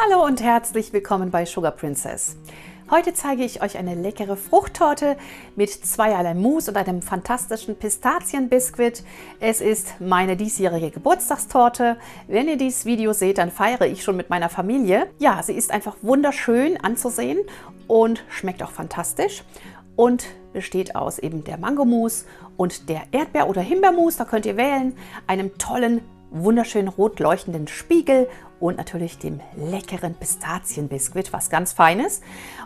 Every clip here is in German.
Hallo und herzlich willkommen bei Sugar Princess. Heute zeige ich euch eine leckere Fruchttorte mit zweierlei Mousse und einem fantastischen Pistazienbiskuit. Es ist meine diesjährige Geburtstagstorte. Wenn ihr dieses Video seht, dann feiere ich schon mit meiner Familie. Ja, sie ist einfach wunderschön anzusehen und schmeckt auch fantastisch und besteht aus eben der Mangomousse und der Erdbeer- oder Himbeermousse, da könnt ihr wählen, einem tollen, wunderschönen rot leuchtenden Spiegel und natürlich dem leckeren Pistazienbiskuit, was ganz Feines.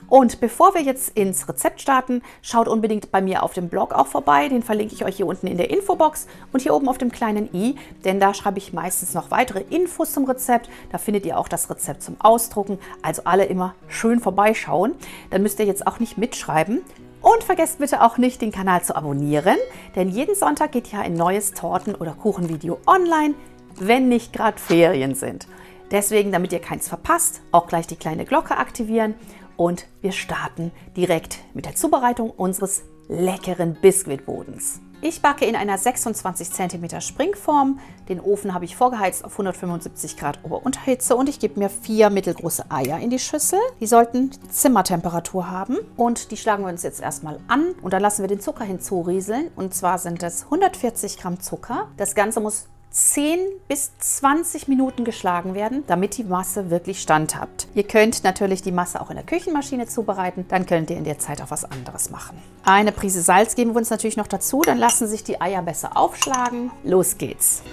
Und bevor wir jetzt ins Rezept starten, schaut unbedingt bei mir auf dem Blog auch vorbei. Den verlinke ich euch hier unten in der Infobox und hier oben auf dem kleinen i, denn da schreibe ich meistens noch weitere Infos zum Rezept. Da findet ihr auch das Rezept zum Ausdrucken, also alle immer schön vorbeischauen. Dann müsst ihr jetzt auch nicht mitschreiben. Und vergesst bitte auch nicht, den Kanal zu abonnieren, denn jeden Sonntag geht ja ein neues Torten- oder Kuchenvideo online, wenn nicht gerade Ferien sind. Deswegen, damit ihr keins verpasst, auch gleich die kleine Glocke aktivieren und wir starten direkt mit der Zubereitung unseres leckeren Biskuitbodens. Ich backe in einer 26 cm Springform. Den Ofen habe ich vorgeheizt auf 175 Grad Ober-Unterhitze und ich gebe mir 4 mittelgroße Eier in die Schüssel. Die sollten Zimmertemperatur haben und die schlagen wir uns jetzt erstmal an und dann lassen wir den Zucker hinzurieseln. Und zwar sind es 140 Gramm Zucker. Das Ganze muss 10 bis 20 Minuten geschlagen werden, damit die Masse wirklich standhabt. Ihr könnt natürlich die Masse auch in der Küchenmaschine zubereiten, dann könnt ihr in der Zeit auch was anderes machen. Eine Prise Salz geben wir uns natürlich noch dazu, dann lassen sich die Eier besser aufschlagen. Los geht's!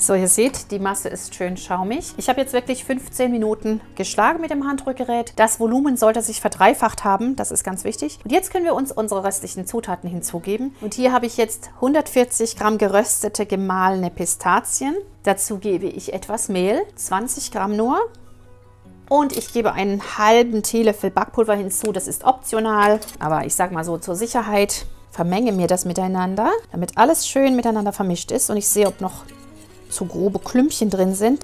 So, ihr seht, die Masse ist schön schaumig. Ich habe jetzt wirklich 15 Minuten geschlagen mit dem Handrührgerät. Das Volumen sollte sich verdreifacht haben, das ist ganz wichtig. Und jetzt können wir uns unsere restlichen Zutaten hinzugeben. Und hier habe ich jetzt 140 Gramm geröstete, gemahlene Pistazien. Dazu gebe ich etwas Mehl, 20 Gramm nur. Und ich gebe einen halben Teelöffel Backpulver hinzu, das ist optional. Aber ich sage mal so zur Sicherheit, vermenge mir das miteinander, damit alles schön miteinander vermischt ist. Und ich sehe, ob noch zu grobe Klümpchen drin sind.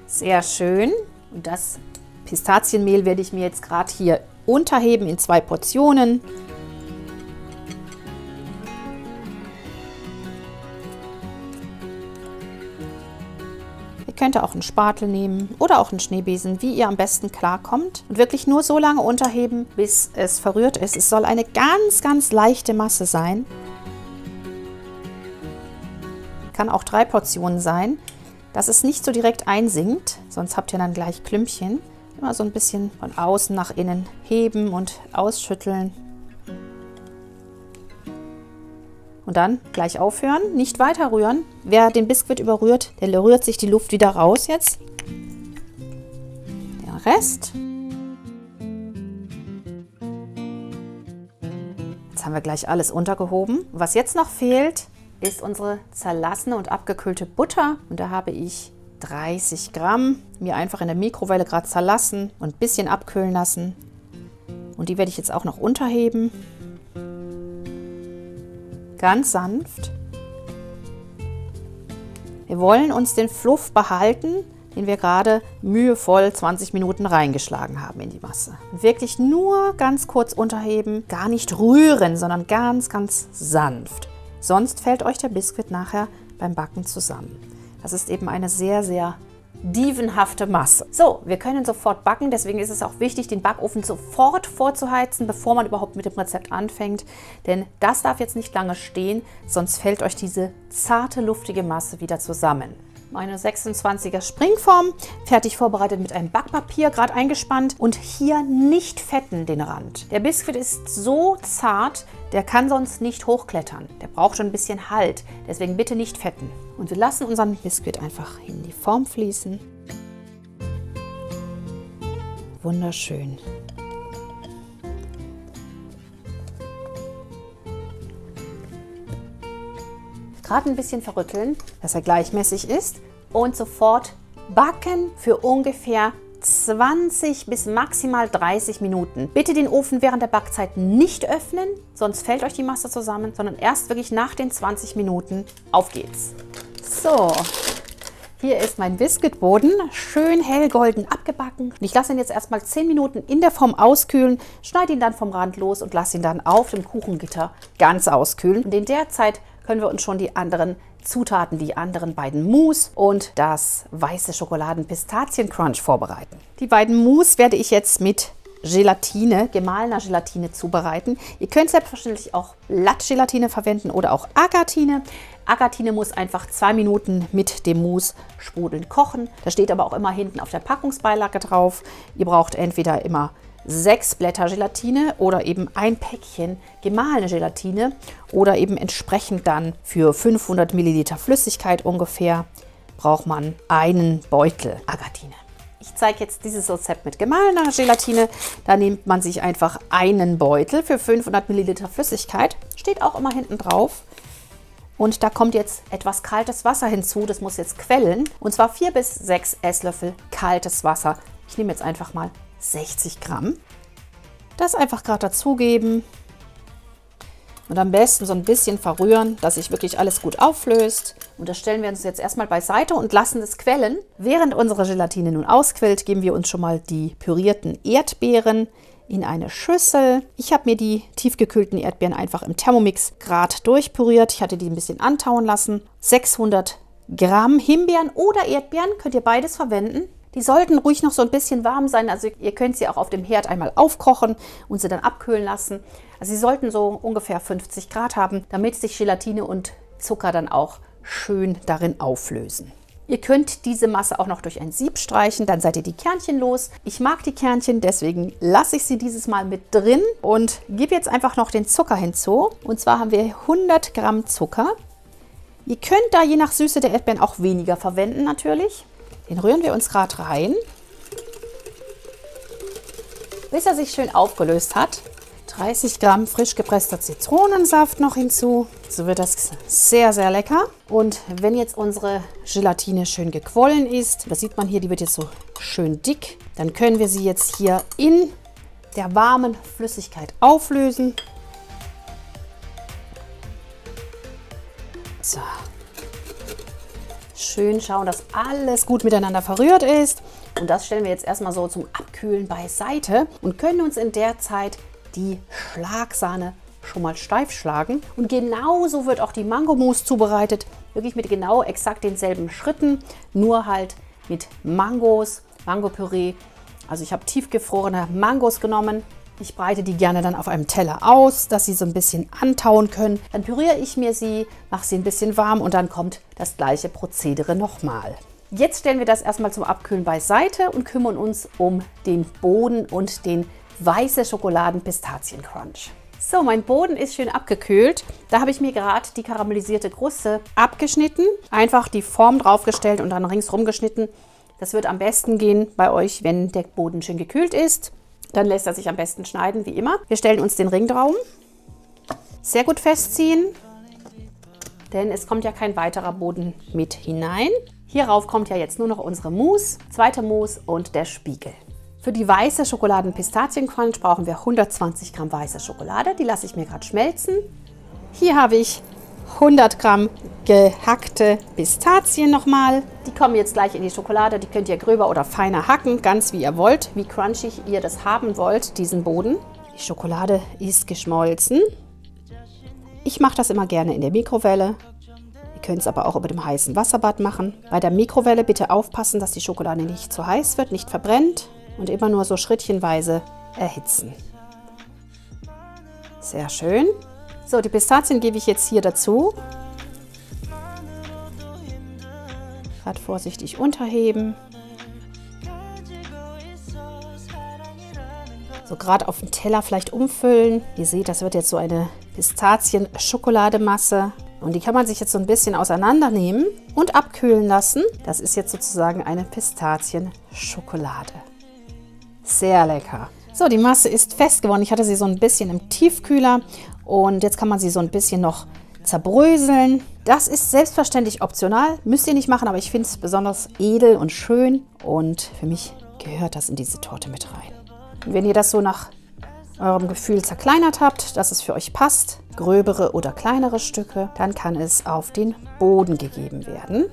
Sehr schön. Und das Pistazienmehl werde ich mir jetzt gerade hier unterheben in 2 Portionen. Ihr könnt auch einen Spatel nehmen oder auch einen Schneebesen, wie ihr am besten klarkommt. Und wirklich nur so lange unterheben, bis es verrührt ist. Es soll eine ganz, ganz leichte Masse sein. Kann auch 3 Portionen sein, dass es nicht so direkt einsinkt, sonst habt ihr dann gleich Klümpchen. Immer so ein bisschen von außen nach innen heben und ausschütteln. Und dann gleich aufhören, nicht weiter rühren. Wer den Biskuit überrührt, der rührt sich die Luft wieder raus jetzt. Der Rest. Jetzt haben wir gleich alles untergehoben. Was jetzt noch fehlt, ist unsere zerlassene und abgekühlte Butter. Und da habe ich 30 Gramm mir einfach in der Mikrowelle gerade zerlassen und ein bisschen abkühlen lassen. Und die werde ich jetzt auch noch unterheben. Ganz sanft. Wir wollen uns den Fluff behalten, den wir gerade mühevoll 20 Minuten reingeschlagen haben in die Masse. Und wirklich nur ganz kurz unterheben, gar nicht rühren, sondern ganz, ganz sanft. Sonst fällt euch der Biskuit nachher beim Backen zusammen. Das ist eben eine sehr, sehr dievenhafte Masse. So, wir können sofort backen, deswegen ist es auch wichtig, den Backofen sofort vorzuheizen, bevor man überhaupt mit dem Rezept anfängt. Denn das darf jetzt nicht lange stehen, sonst fällt euch diese zarte, luftige Masse wieder zusammen. Meine 26er Springform, fertig vorbereitet mit einem Backpapier, gerade eingespannt und hier nicht fetten den Rand. Der Biskuit ist so zart, der kann sonst nicht hochklettern. Der braucht schon ein bisschen Halt, deswegen bitte nicht fetten. Und wir lassen unseren Biskuit einfach in die Form fließen. Wunderschön. Gerade ein bisschen verrütteln, dass er gleichmäßig ist und sofort backen für ungefähr 20 bis maximal 30 Minuten. Bitte den Ofen während der Backzeit nicht öffnen, sonst fällt euch die Masse zusammen, sondern erst wirklich nach den 20 Minuten. Auf geht's. So, hier ist mein Biskuitboden, schön hellgolden abgebacken. Und ich lasse ihn jetzt erstmal 10 Minuten in der Form auskühlen, schneide ihn dann vom Rand los und lasse ihn dann auf dem Kuchengitter ganz auskühlen. Und in der Zeit können wir uns schon die anderen Zutaten, die anderen beiden Mousse und das weiße Schokoladen-Pistazien-Crunch vorbereiten. Die beiden Mousse werde ich jetzt mit Gelatine, gemahlener Gelatine zubereiten. Ihr könnt selbstverständlich auch Blattgelatine verwenden oder auch Agatine. Agatine muss einfach 2 Minuten mit dem Mousse sprudelnd kochen. Das steht aber auch immer hinten auf der Packungsbeilage drauf. Ihr braucht entweder immer 6 Blätter Gelatine oder eben ein Päckchen gemahlene Gelatine oder eben entsprechend dann für 500 Milliliter Flüssigkeit ungefähr braucht man einen Beutel Agatine. Ich zeige jetzt dieses Rezept mit gemahlener Gelatine. Da nimmt man sich einfach einen Beutel für 500 Milliliter Flüssigkeit. Steht auch immer hinten drauf. Und da kommt jetzt etwas kaltes Wasser hinzu. Das muss jetzt quellen. Und zwar 4 bis 6 Esslöffel kaltes Wasser. Ich nehme jetzt einfach mal 60 Gramm. Das einfach gerade dazugeben. Und am besten so ein bisschen verrühren, dass sich wirklich alles gut auflöst. Und das stellen wir uns jetzt erstmal beiseite und lassen es quellen. Während unsere Gelatine nun ausquillt, geben wir uns schon mal die pürierten Erdbeeren in eine Schüssel. Ich habe mir die tiefgekühlten Erdbeeren einfach im Thermomix gerade durchpüriert. Ich hatte die ein bisschen antauen lassen. 600 Gramm Himbeeren oder Erdbeeren, könnt ihr beides verwenden. Die sollten ruhig noch so ein bisschen warm sein, also ihr könnt sie auch auf dem Herd einmal aufkochen und sie dann abkühlen lassen. Also sie sollten so ungefähr 50 Grad haben, damit sich Gelatine und Zucker dann auch schön darin auflösen. Ihr könnt diese Masse auch noch durch ein Sieb streichen, dann seid ihr die Kernchen los. Ich mag die Kernchen, deswegen lasse ich sie dieses Mal mit drin und gebe jetzt einfach noch den Zucker hinzu. Und zwar haben wir 100 Gramm Zucker. Ihr könnt da je nach Süße der Erdbeeren auch weniger verwenden natürlich. Den rühren wir uns gerade rein, bis er sich schön aufgelöst hat. 30 Gramm frisch gepresster Zitronensaft noch hinzu. So wird das sehr, sehr lecker. Und wenn jetzt unsere Gelatine schön gequollen ist, das sieht man hier, die wird jetzt so schön dick, dann können wir sie jetzt hier in der warmen Flüssigkeit auflösen. So. Schön schauen, dass alles gut miteinander verrührt ist. Und das stellen wir jetzt erstmal so zum Abkühlen beiseite und können uns in der Zeit die Schlagsahne schon mal steif schlagen. Und genauso wird auch die Mango-Mousse zubereitet. Wirklich mit genau exakt denselben Schritten, nur halt mit Mangos, Mangopüree. Also ich habe tiefgefrorene Mangos genommen. Ich breite die gerne dann auf einem Teller aus, dass sie so ein bisschen antauen können. Dann püriere ich mir sie, mache sie ein bisschen warm und dann kommt das gleiche Prozedere nochmal. Jetzt stellen wir das erstmal zum Abkühlen beiseite und kümmern uns um den Boden und den weiße Schokoladen-Pistazien-Crunch. So, mein Boden ist schön abgekühlt. Da habe ich mir gerade die karamellisierte Kruste abgeschnitten. Einfach die Form draufgestellt und dann ringsrum geschnitten. Das wird am besten gehen bei euch, wenn der Boden schön gekühlt ist. Dann lässt er sich am besten schneiden, wie immer. Wir stellen uns den Ring drauf. Sehr gut festziehen, denn es kommt ja kein weiterer Boden mit hinein. Hierauf kommt ja jetzt nur noch unsere Mousse, zweite Mousse und der Spiegel. Für die weiße Schokoladen-Pistazien-Crunch brauchen wir 120 Gramm weiße Schokolade. Die lasse ich mir gerade schmelzen. Hier habe ich 100 Gramm gehackte Pistazien nochmal. Die kommen jetzt gleich in die Schokolade. Die könnt ihr gröber oder feiner hacken, ganz wie ihr wollt, wie crunchy ihr das haben wollt, diesen Boden. Die Schokolade ist geschmolzen. Ich mache das immer gerne in der Mikrowelle. Ihr könnt es aber auch über dem heißen Wasserbad machen. Bei der Mikrowelle bitte aufpassen, dass die Schokolade nicht zu heiß wird, nicht verbrennt und immer nur so schrittchenweise erhitzen. Sehr schön. So, die Pistazien gebe ich jetzt hier dazu. Gerade vorsichtig unterheben. So gerade auf dem Teller vielleicht umfüllen. Ihr seht, das wird jetzt so eine Pistazien-Schokolademasse. Und die kann man sich jetzt so ein bisschen auseinandernehmen und abkühlen lassen. Das ist jetzt sozusagen eine Pistazien-Schokolade. Sehr lecker. So, die Masse ist fest geworden. Ich hatte sie so ein bisschen im Tiefkühler und jetzt kann man sie so ein bisschen noch zerbröseln. Das ist selbstverständlich optional, müsst ihr nicht machen, aber ich finde es besonders edel und schön und für mich gehört das in diese Torte mit rein. Und wenn ihr das so nach eurem Gefühl zerkleinert habt, dass es für euch passt, gröbere oder kleinere Stücke, dann kann es auf den Boden gegeben werden.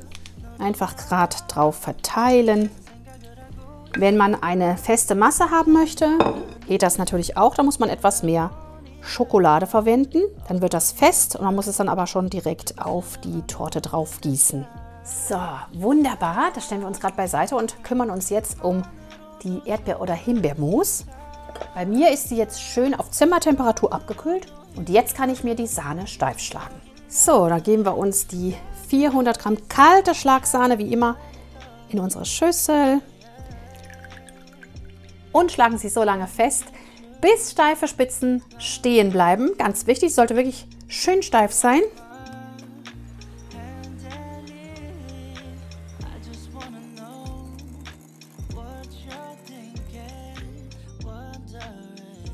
Einfach gerade drauf verteilen. Wenn man eine feste Masse haben möchte, geht das natürlich auch. Da muss man etwas mehr Schokolade verwenden. Dann wird das fest und man muss es dann aber schon direkt auf die Torte drauf gießen. So, wunderbar. Das stellen wir uns gerade beiseite und kümmern uns jetzt um die Erdbeer- oder Himbeermus. Bei mir ist sie jetzt schön auf Zimmertemperatur abgekühlt und jetzt kann ich mir die Sahne steif schlagen. So, dann geben wir uns die 400 Gramm kalte Schlagsahne wie immer in unsere Schüssel und schlagen sie so lange fest, bis steife Spitzen stehen bleiben. Ganz wichtig, sollte wirklich schön steif sein.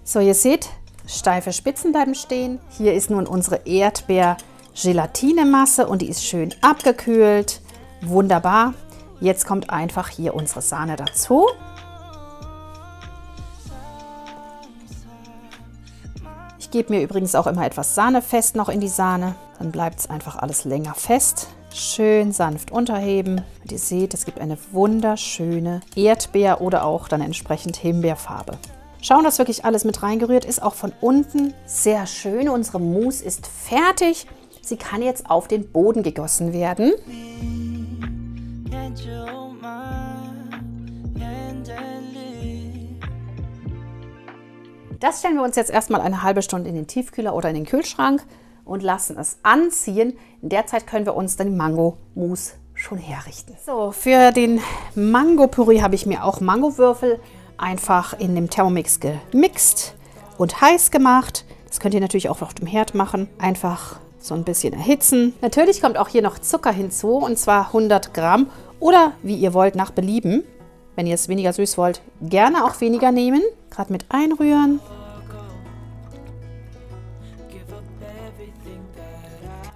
So, ihr seht, steife Spitzen bleiben stehen. Hier ist nun unsere Erdbeer-Gelatine-Masse und die ist schön abgekühlt. Wunderbar. Jetzt kommt einfach hier unsere Sahne dazu. Ich gebe mir übrigens auch immer etwas Sahne fest noch in die Sahne. Dann bleibt es einfach alles länger fest. Schön sanft unterheben. Und ihr seht, es gibt eine wunderschöne Erdbeer- oder auch dann entsprechend Himbeerfarbe. Schauen, dass wirklich alles mit reingerührt ist, auch von unten. Sehr schön. Unsere Mousse ist fertig. Sie kann jetzt auf den Boden gegossen werden. Das stellen wir uns jetzt erstmal eine halbe Stunde in den Tiefkühler oder in den Kühlschrank und lassen es anziehen. In der Zeit können wir uns dann die Mango-Mousse schon herrichten. So, für den Mango-Püree habe ich mir auch Mangowürfel einfach in dem Thermomix gemixt und heiß gemacht. Das könnt ihr natürlich auch auf dem Herd machen. Einfach so ein bisschen erhitzen. Natürlich kommt auch hier noch Zucker hinzu und zwar 100 Gramm oder wie ihr wollt nach Belieben. Wenn ihr es weniger süß wollt, gerne auch weniger nehmen. Gerade mit einrühren.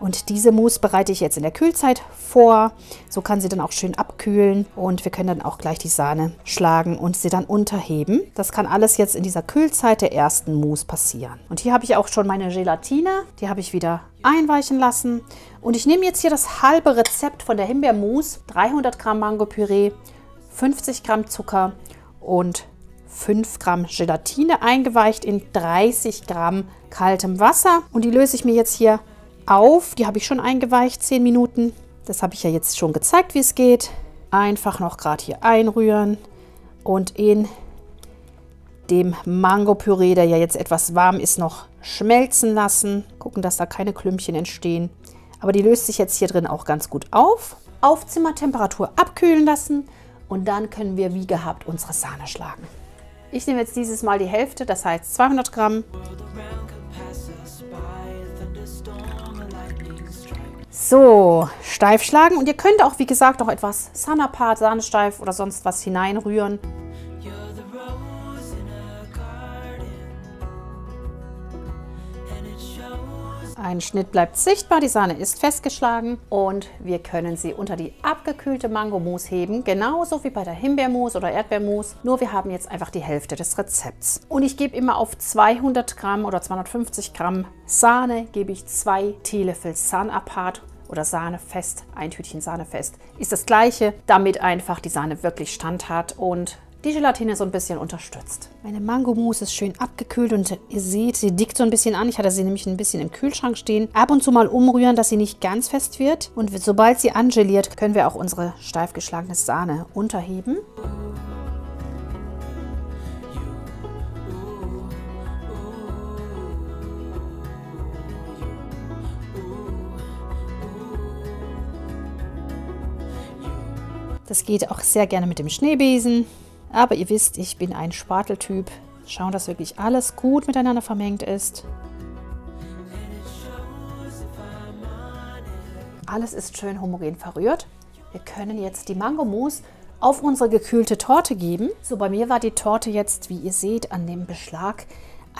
Und diese Mousse bereite ich jetzt in der Kühlzeit vor. So kann sie dann auch schön abkühlen und wir können dann auch gleich die Sahne schlagen und sie dann unterheben. Das kann alles jetzt in dieser Kühlzeit der ersten Mousse passieren. Und hier habe ich auch schon meine Gelatine. Die habe ich wieder einweichen lassen. Und ich nehme jetzt hier das halbe Rezept von der Himbeermousse. 300 Gramm Mangopüree, 50 Gramm Zucker und 5 Gramm Gelatine eingeweicht in 30 Gramm kaltem Wasser. Und die löse ich mir jetzt hier auf. Die habe ich schon eingeweicht, 10 Minuten. Das habe ich ja jetzt schon gezeigt, wie es geht. Einfach noch gerade hier einrühren und in dem Mangopüree, der ja jetzt etwas warm ist, noch schmelzen lassen. Gucken, dass da keine Klümpchen entstehen. Aber die löst sich jetzt hier drin auch ganz gut auf. Auf Zimmertemperatur abkühlen lassen und dann können wir wie gehabt unsere Sahne schlagen. Ich nehme jetzt dieses Mal die Hälfte, das heißt 200 Gramm. So, steif schlagen und ihr könnt auch, wie gesagt, noch etwas Sahneapart, Sahnesteif oder sonst was hineinrühren. Ein Schnitt bleibt sichtbar, die Sahne ist festgeschlagen und wir können sie unter die abgekühlte Mango-Mousse heben, genauso wie bei der Himbeermousse oder Erdbeermousse, nur wir haben jetzt einfach die Hälfte des Rezepts. Und ich gebe immer auf 200 Gramm oder 250 Gramm Sahne, gebe ich 2 Teelöffel Sahneapart oder Sahne fest, ein Tütchen Sahne fest. Ist das gleiche, damit einfach die Sahne wirklich Stand hat und die Gelatine so ein bisschen unterstützt. Meine Mango-Mousse ist schön abgekühlt und ihr seht, sie dickt so ein bisschen an. Ich hatte sie nämlich ein bisschen im Kühlschrank stehen. Ab und zu mal umrühren, dass sie nicht ganz fest wird. Und sobald sie angeliert, können wir auch unsere steif geschlagene Sahne unterheben. Das geht auch sehr gerne mit dem Schneebesen. Aber ihr wisst, ich bin ein Spateltyp. Schauen, dass wirklich alles gut miteinander vermengt ist. Alles ist schön homogen verrührt. Wir können jetzt die Mango-Mousse auf unsere gekühlte Torte geben. So, bei mir war die Torte jetzt, wie ihr seht, an dem Beschlag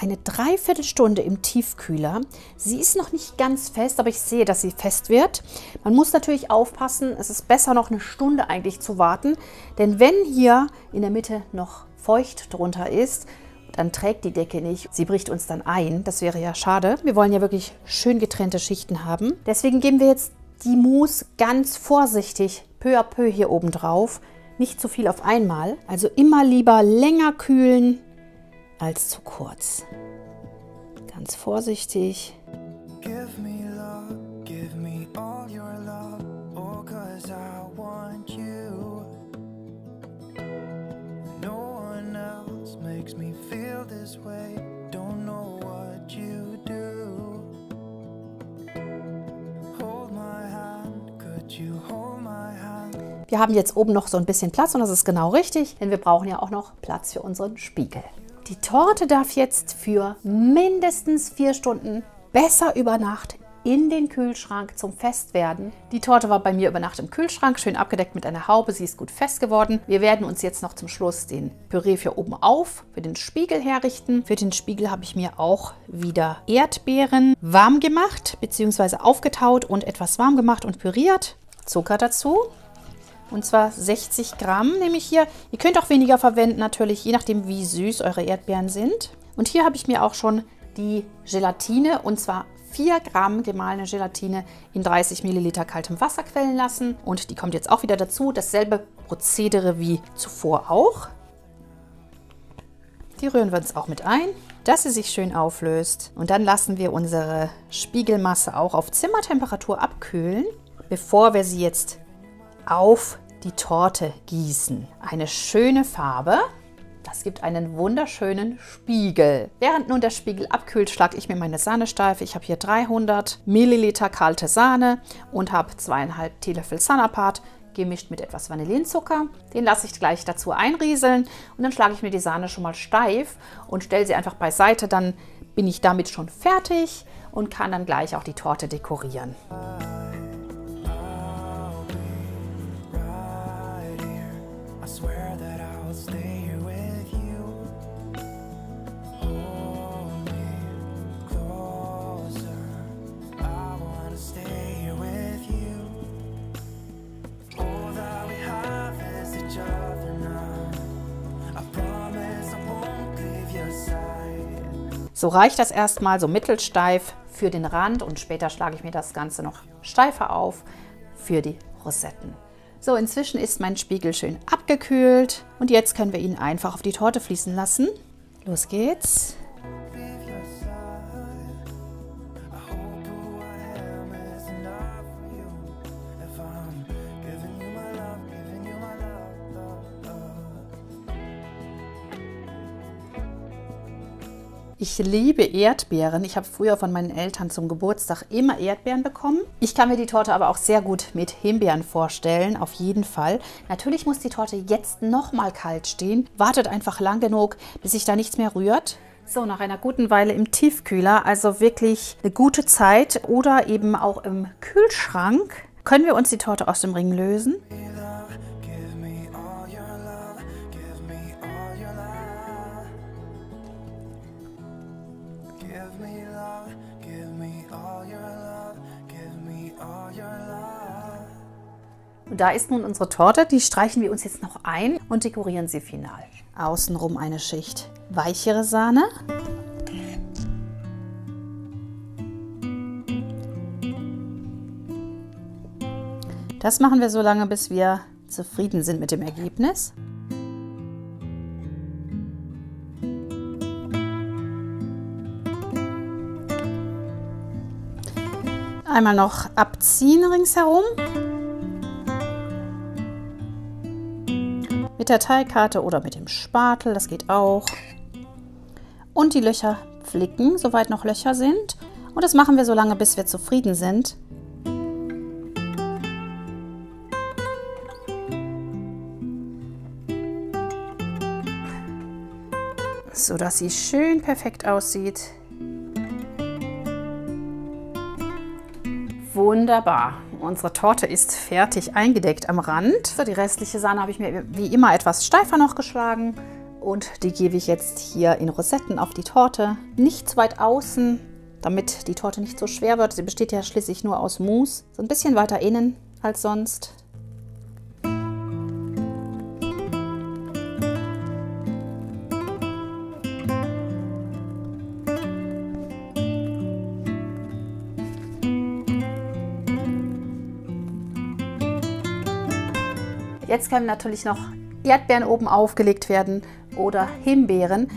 eine Dreiviertelstunde im Tiefkühler. Sie ist noch nicht ganz fest, aber ich sehe, dass sie fest wird. Man muss natürlich aufpassen, es ist besser noch eine Stunde eigentlich zu warten, denn wenn hier in der Mitte noch feucht drunter ist, dann trägt die Decke nicht. Sie bricht uns dann ein. Das wäre ja schade. Wir wollen ja wirklich schön getrennte Schichten haben. Deswegen geben wir jetzt die Mousse ganz vorsichtig peu à peu hier oben drauf. Nicht zu viel auf einmal. Also immer lieber länger kühlen als zu kurz. Ganz vorsichtig. Give me love, give me all your love, oh, 'cause I want you. No one else makes me feel this way. Don't know what you do. Hold my hand, could you hold my hand? Wir haben jetzt oben noch so ein bisschen Platz und das ist genau richtig, denn wir brauchen ja auch noch Platz für unseren Spiegel. Die Torte darf jetzt für mindestens 4 Stunden, besser über Nacht, in den Kühlschrank zum Festwerden. Die Torte war bei mir über Nacht im Kühlschrank, schön abgedeckt mit einer Haube. Sie ist gut fest geworden. Wir werden uns jetzt noch zum Schluss den Püree für oben auf, für den Spiegel herrichten. Für den Spiegel habe ich mir auch wieder Erdbeeren warm gemacht, bzw. aufgetaut und etwas warm gemacht und püriert. Zucker dazu. Und zwar 60 Gramm nehme ich hier. Ihr könnt auch weniger verwenden, natürlich, je nachdem, wie süß eure Erdbeeren sind. Und hier habe ich mir auch schon die Gelatine, und zwar 4 Gramm gemahlene Gelatine in 30 Milliliter kaltem Wasser quellen lassen. Und die kommt jetzt auch wieder dazu. Dasselbe Prozedere wie zuvor auch. Die rühren wir uns auch mit ein, dass sie sich schön auflöst. Und dann lassen wir unsere Spiegelmasse auch auf Zimmertemperatur abkühlen, bevor wir sie jetzt auf die Torte gießen. Eine schöne Farbe. Das gibt einen wunderschönen Spiegel. Während nun der Spiegel abkühlt, schlage ich mir meine Sahnesteife. Ich habe hier 300 Milliliter kalte Sahne und habe 2,5 Teelöffel Sanapat gemischt mit etwas Vanillinzucker. Den lasse ich gleich dazu einrieseln und dann schlage ich mir die Sahne schon mal steif und stelle sie einfach beiseite. Dann bin ich damit schon fertig und kann dann gleich auch die Torte dekorieren. So reicht das erstmal so mittelsteif für den Rand und später schlage ich mir das Ganze noch steifer auf für die Rosetten. So, inzwischen ist mein Spiegel schön abgekühlt und jetzt können wir ihn einfach auf die Torte fließen lassen. Los geht's. Ich liebe Erdbeeren. Ich habe früher von meinen Eltern zum Geburtstag immer Erdbeeren bekommen. Ich kann mir die Torte aber auch sehr gut mit Himbeeren vorstellen, auf jeden Fall. Natürlich muss die Torte jetzt noch mal kalt stehen. Wartet einfach lang genug, bis sich da nichts mehr rührt. So, nach einer guten Weile im Tiefkühler, also wirklich eine gute Zeit oder eben auch im Kühlschrank, können wir uns die Torte aus dem Ring lösen. Und da ist nun unsere Torte, die streichen wir uns jetzt noch ein und dekorieren sie final. Außenrum eine Schicht weichere Sahne. Das machen wir so lange, bis wir zufrieden sind mit dem Ergebnis. Einmal noch abziehen ringsherum. Mit der Teigkarte oder mit dem Spatel, das geht auch. Und die Löcher flicken, soweit noch Löcher sind. Und das machen wir so lange, bis wir zufrieden sind. So dass sie schön perfekt aussieht. Wunderbar. Unsere Torte ist fertig eingedeckt am Rand. So, die restliche Sahne habe ich mir wie immer etwas steifer noch geschlagen Und die gebe ich jetzt hier in Rosetten auf die Torte. Nicht zu weit außen, damit die Torte nicht so schwer wird. Sie besteht ja schließlich nur aus Mousse. So ein bisschen weiter innen als sonst. Jetzt können natürlich noch Erdbeeren oben aufgelegt werden oder Himbeeren.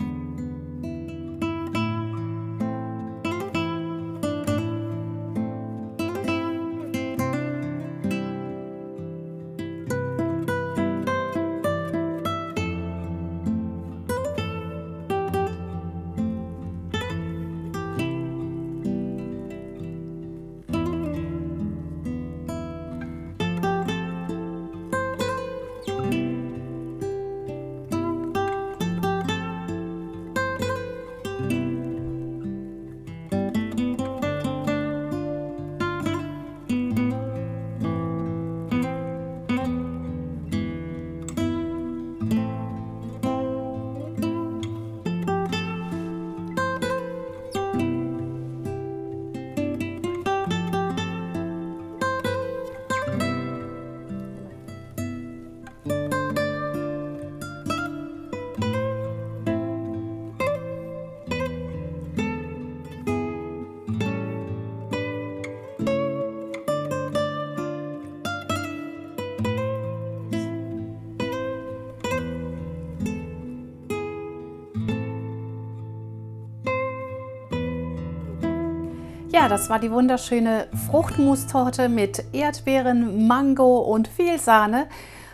Ja, das war die wunderschöne Fruchtmus-Torte mit Erdbeeren, Mango und viel Sahne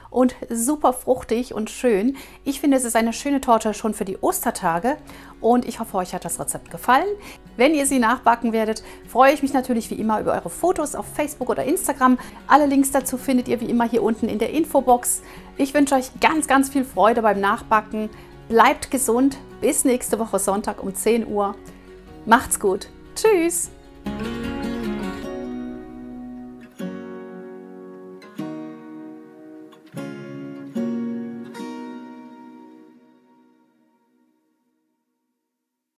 und super fruchtig und schön. Ich finde, es ist eine schöne Torte schon für die Ostertage und ich hoffe, euch hat das Rezept gefallen. Wenn ihr sie nachbacken werdet, freue ich mich natürlich wie immer über eure Fotos auf Facebook oder Instagram. Alle Links dazu findet ihr wie immer hier unten in der Infobox. Ich wünsche euch ganz, ganz viel Freude beim Nachbacken. Bleibt gesund. Bis nächste Woche Sonntag um 10 Uhr. Macht's gut. Tschüss.